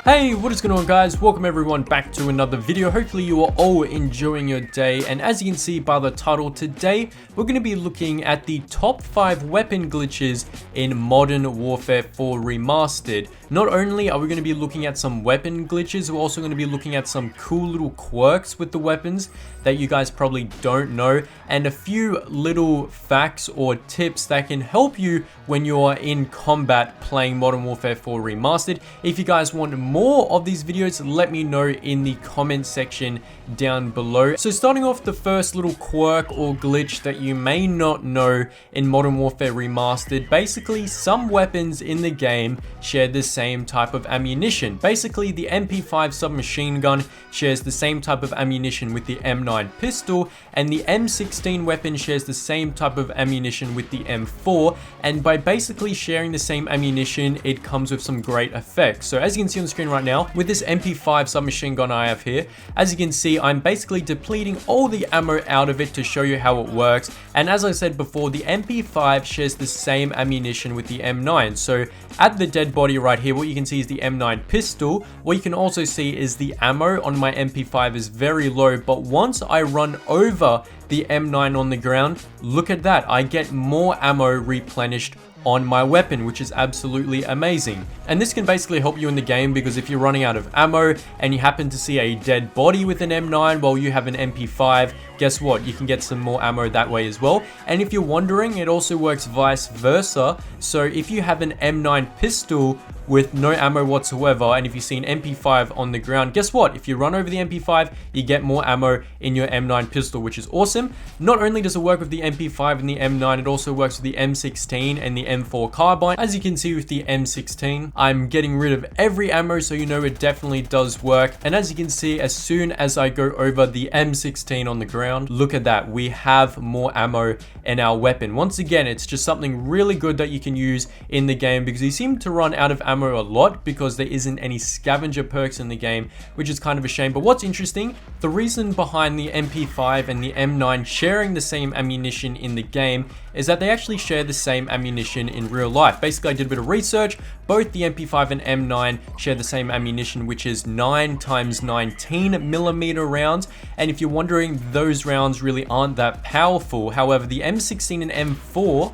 Hey, what is going on guys? Welcome everyone back to another video. Hopefully you are all enjoying your day, and as you can see by the title, today we're going to be looking at the top 5 weapon glitches in Modern Warfare 4 Remastered. Not only are we going to be looking at some weapon glitches, we're also going to be looking at some cool little quirks with the weapons that you guys probably don't know, and a few little facts or tips that can help you when you're in combat playing Modern Warfare 4 Remastered. If you guys want more of these videos, let me know in the comment section down below. So starting off, the first little quirk or glitch that you may not know in Modern Warfare Remastered, basically some weapons in the game share the same type of ammunition. Basically the MP5 submachine gun shares the same type of ammunition with the M9 pistol, and the M16 weapon shares the same type of ammunition with the M4, and by basically sharing the same ammunition, it comes with some great effects. So as you can see on the screen right now, with this MP5 submachine gun I have here, as you can see, I'm basically depleting all the ammo out of it to show you how it works. And as I said before, the MP5 shares the same ammunition with the M9. So at the dead body right here, what you can see is the M9 pistol. What you can also see is the ammo on my MP5 is very low, but once I run over the M9 on the ground, look at that, I get more ammo replenished on my weapon, which is absolutely amazing. And this can basically help you in the game, because if you're running out of ammo and you happen to see a dead body with an M9 while you have an MP5, guess what? You can get some more ammo that way as well. And if you're wondering, it also works vice versa. So if you have an M9 pistol with no ammo whatsoever, and if you see an MP5 on the ground, guess what? If you run over the MP5, you get more ammo in your M9 pistol, which is awesome. Not only does it work with the MP5 and the M9, it also works with the M16 and the M4 carbine. As you can see with the M16, I'm getting rid of every ammo, so you know it definitely does work. And as you can see, as soon as I go over the M16 on the ground, look at that, we have more ammo in our weapon. Once again, it's just something really good that you can use in the game, because you seem to run out of ammo a lot because there isn't any scavenger perks in the game, which is kind of a shame. But what's interesting, the reason behind the MP5 and the M9 sharing the same ammunition in the game is that they actually share the same ammunition in real life. Basically, I did a bit of research. Both the MP5 and M9 share the same ammunition, which is 9x19mm rounds. And if you're wondering, those rounds really aren't that powerful. However, the M16 and M4,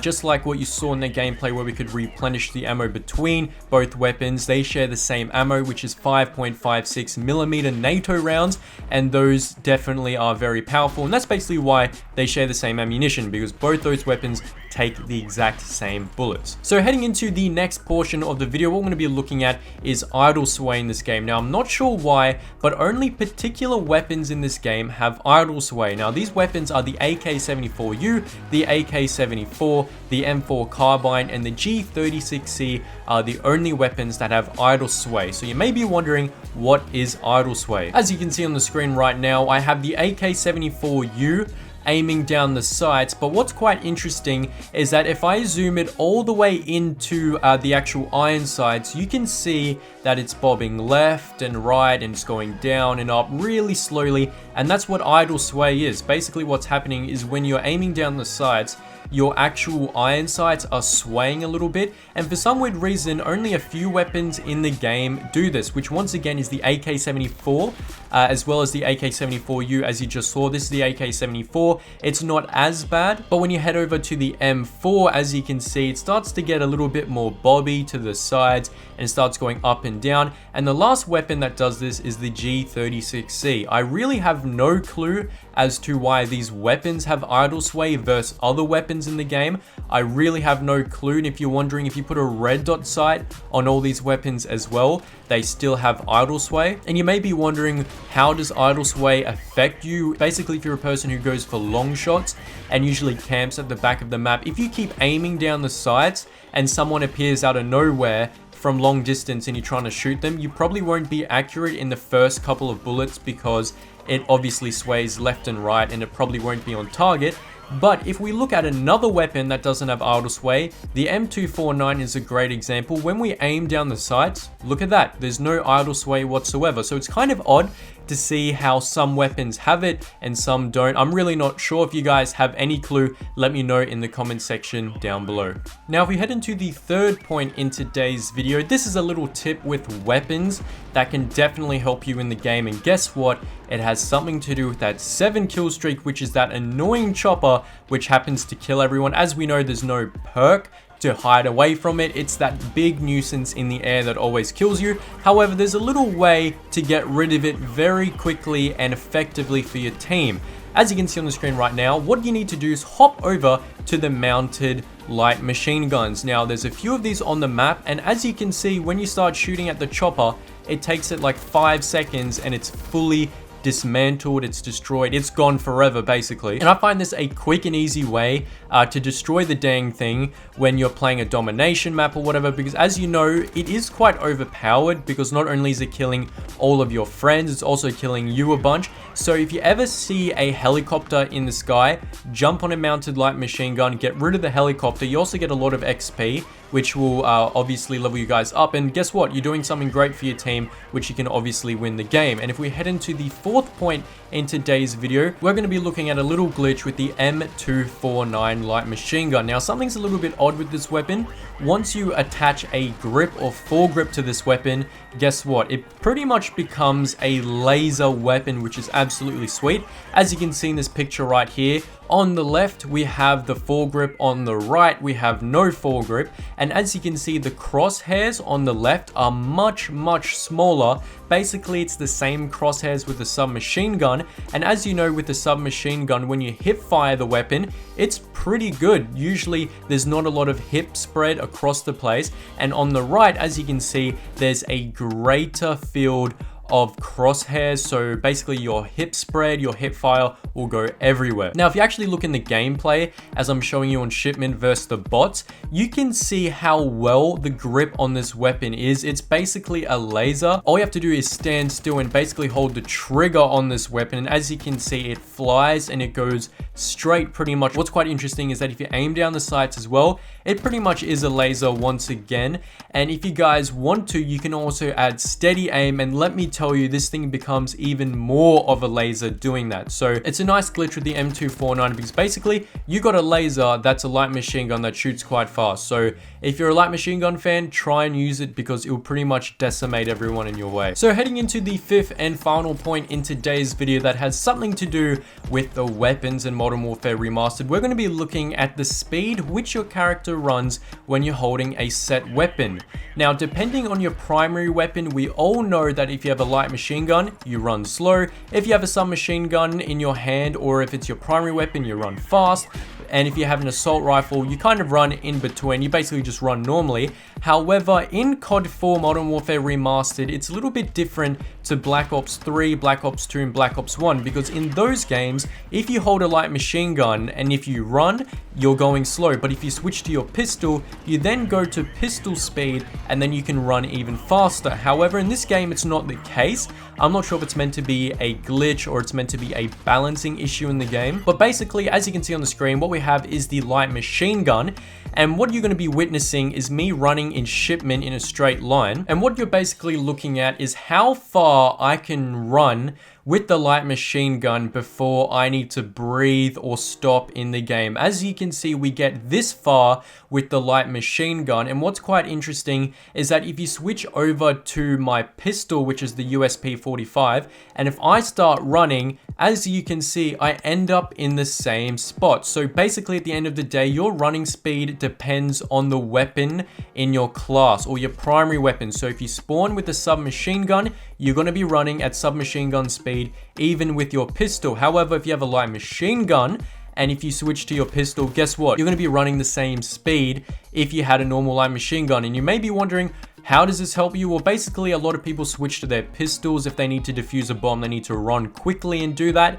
just like what you saw in the gameplay where we could replenish the ammo between both weapons, they share the same ammo, which is 5.56mm NATO rounds, and those definitely are very powerful. And that's basically why they share the same ammunition, because both those weapons take the exact same bullets. So heading into the next portion of the video, what we're going to be looking at is idle sway in this game. Now, I'm not sure why, but only particular weapons in this game have idle sway. Now, these weapons are the AK-74U, the AK-74, the M4 carbine, and the G36C are the only weapons that have idle sway. So you may be wondering, what is idle sway? As you can see on the screen right now, I have the AK-74U aiming down the sights, but what's quite interesting is that if I zoom it all the way into the actual iron sights, you can see that it's bobbing left and right, and it's going down and up really slowly, and that's what idle sway is. Basically what's happening is when you're aiming down the sights, your actual iron sights are swaying a little bit, and for some weird reason, only a few weapons in the game do this, which once again is the AK-74, as well as the AK-74U, as you just saw. This is the AK-74. It's not as bad, but when you head over to the M4, as you can see, it starts to get a little bit more bobby to the sides, and it starts going up and down. And the last weapon that does this is the G36C. I really have no clue as to why these weapons have idle sway versus other weapons in the game. I really have no clue, and if you're wondering, if you put a red dot sight on all these weapons as well, they still have idle sway. And you may be wondering, how does idle sway affect you? Basically, if you're a person who goes for long shots and usually camps at the back of the map, if you keep aiming down the sights and someone appears out of nowhere from long distance and you're trying to shoot them, you probably won't be accurate in the first couple of bullets, because it obviously sways left and right and it probably won't be on target. But if we look at another weapon that doesn't have idle sway, the M249 is a great example. When we aim down the sights, look at that, there's no idle sway whatsoever. So it's kind of odd to see how some weapons have it and some don't. I'm really not sure. If you guys have any clue, let me know in the comment section down below. Now, if we head into the third point in today's video, this is a little tip with weapons that can definitely help you in the game. And guess what? It has something to do with that 7 kill streak, which is that annoying chopper, which happens to kill everyone. As we know, there's no perk to hide away from it. It's that big nuisance in the air that always kills you. However, there's a little way to get rid of it very quickly and effectively for your team. As you can see on the screen right now, what you need to do is hop over to the mounted light machine guns. Now, there's a few of these on the map, and as you can see, when you start shooting at the chopper, it takes it like 5 seconds and it's fully dismantled, it's destroyed, it's gone forever basically. And I find this a quick and easy way to destroy the dang thing when you're playing a domination map or whatever, because as you know, it is quite overpowered, because not only is it killing all of your friends, it's also killing you a bunch. So if you ever see a helicopter in the sky, jump on a mounted light machine gun, get rid of the helicopter. You also get a lot of XP, which will obviously level you guys up. And guess what? You're doing something great for your team, which you can obviously win the game. And if we head into the fourth point in today's video, we're going to be looking at a little glitch with the M249 light machine gun. Now, something's a little bit odd with this weapon. Once you attach a grip or foregrip to this weapon, guess what? It pretty much becomes a laser weapon, which is absolutely sweet. As you can see in this picture right here, on the left, we have the foregrip. On the right, we have no foregrip. And as you can see, the crosshairs on the left are much, much smaller. Basically, it's the same crosshairs with the submachine gun. And as you know, with the submachine gun, when you hip fire the weapon, it's pretty good. Usually, there's not a lot of hip spread across the place. And on the right, as you can see, there's a greater field of crosshairs, so basically your hip spread, your hip fire will go everywhere. Now, if you actually look in the gameplay, as I'm showing you on shipment versus the bots, you can see how well the grip on this weapon is. It's basically a laser. All you have to do is stand still and basically hold the trigger on this weapon, and as you can see, it flies and it goes straight pretty much. What's quite interesting is that if you aim down the sights as well, it pretty much is a laser once again. And if you guys want to, you can also add steady aim, and let me tell you, this thing becomes even more of a laser doing that. So it's a nice glitch with the M249, because basically you got a laser that's a light machine gun that shoots quite fast. So if you're a light machine gun fan, try and use it, because it will pretty much decimate everyone in your way. So heading into the fifth and final point in today's video that has something to do with the weapons in Modern Warfare Remastered, we're going to be looking at the speed which your character runs when you're holding a set weapon. Now, depending on your primary weapon, we all know that if you have a light machine gun, you run slow. If you have a submachine gun in your hand, or if it's your primary weapon, you run fast. And if you have an assault rifle, you kind of run in between. You basically just run normally. However, in COD 4 Modern Warfare Remastered, it's a little bit different to Black Ops 3, Black Ops 2, and Black Ops 1, because in those games, if you hold a light machine gun and if you run, you're going slow. But if you switch to your pistol, you then go to pistol speed, and then you can run even faster. However, in this game, it's not the case. I'm not sure if it's meant to be a glitch or it's meant to be a balancing issue in the game. But basically, as you can see on the screen, what we have is the light machine gun. And what you're going to be witnessing is me running in shipment in a straight line. And what you're basically looking at is how far I can run with the light machine gun before I need to breathe or stop in the game. As you can see, we get this far with the light machine gun. And what's quite interesting is that if you switch over to my pistol, which is the USP-45, and if I start running, as you can see, I end up in the same spot. So basically, at the end of the day, your running speed depends on the weapon in your class or your primary weapon. So if you spawn with a submachine gun, you're going to be running at submachine gun speed, even with your pistol. However, if you have a light machine gun, and if you switch to your pistol, guess what? You're going to be running the same speed if you had a normal light machine gun. And you may be wondering, how does this help you? Well, basically, a lot of people switch to their pistols. If they need to defuse a bomb, they need to run quickly and do that.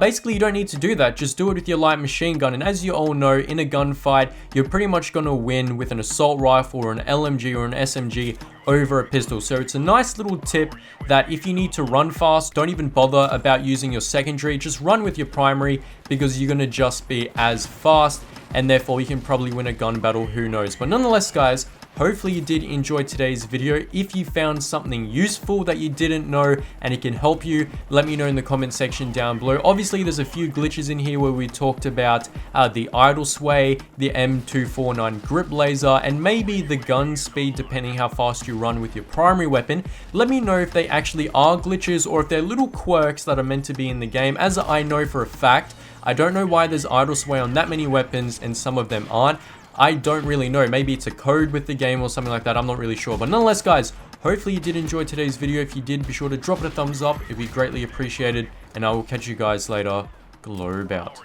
Basically, you don't need to do that. Just do it with your light machine gun. And as you all know, in a gunfight, you're pretty much going to win with an assault rifle or an LMG or an SMG over a pistol. So it's a nice little tip that if you need to run fast, don't even bother about using your secondary. Just run with your primary, because you're going to just be as fast, and therefore you can probably win a gun battle, who knows. But nonetheless, guys, hopefully you did enjoy today's video. If you found something useful that you didn't know and it can help you, let me know in the comment section down below. Obviously, there's a few glitches in here where we talked about the idle sway, the M249 Grip Lazer, and maybe the gun speed depending how fast you run with your primary weapon. Let me know if they actually are glitches or if they're little quirks that are meant to be in the game. As I know for a fact, I don't know why there's idle sway on that many weapons and some of them aren't. I don't really know. Maybe it's a code with the game or something like that. I'm not really sure. But nonetheless, guys, hopefully you did enjoy today's video. If you did, be sure to drop it a thumbs up. It'd be greatly appreciated. And I will catch you guys later. Globe out.